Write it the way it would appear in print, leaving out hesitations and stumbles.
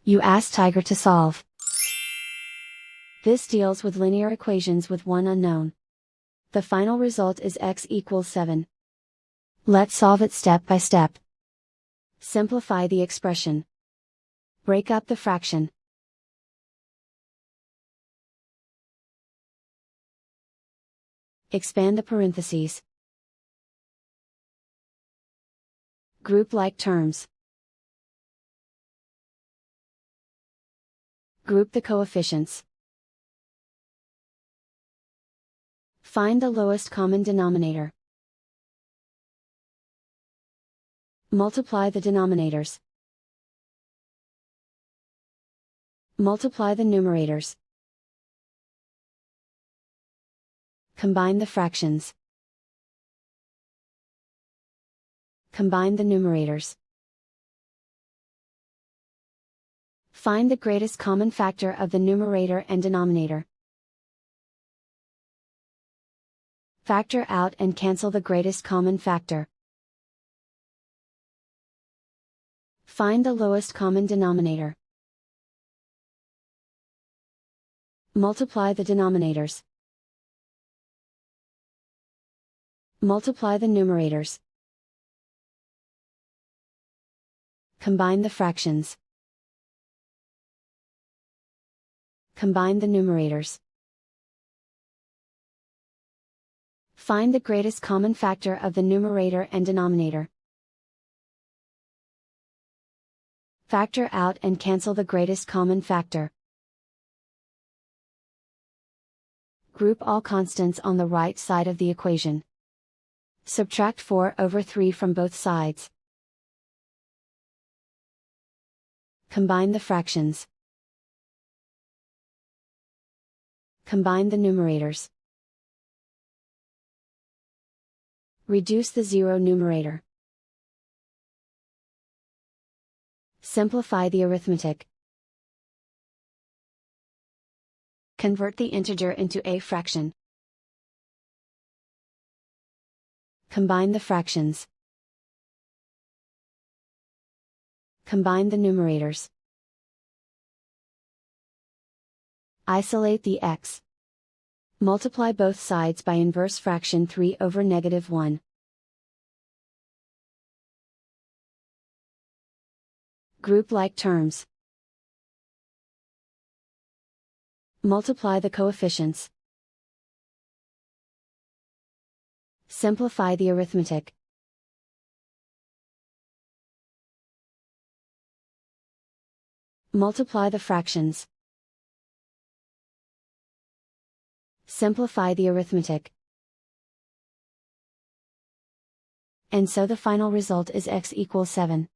You ask Tiger to solve. This deals with linear equations with one unknown. The final result is x equals 7. Let's solve it step by step. Simplify the expression. Break up the fraction. Expand the parentheses. Group like terms. Group the coefficients. Find the lowest common denominator. Multiply the denominators. Multiply the numerators. Combine the fractions. Combine the numerators. Find the greatest common factor of the numerator and denominator. Factor out and cancel the greatest common factor. Find the lowest common denominator. Multiply the denominators. Multiply the numerators. Combine the fractions. Combine the numerators. Find the greatest common factor of the numerator and denominator. Factor out and cancel the greatest common factor. Group all constants on the right side of the equation. Subtract 4/3 from both sides. Combine the fractions. Combine the numerators. Reduce the zero numerator. Simplify the arithmetic. Convert the integer into a fraction. Combine the fractions. Combine the numerators. Isolate the x. Multiply both sides by inverse fraction 3/-1. Group like terms. Multiply the coefficients. Simplify the arithmetic. Multiply the fractions. Simplify the arithmetic. And so the final result is x equals 7.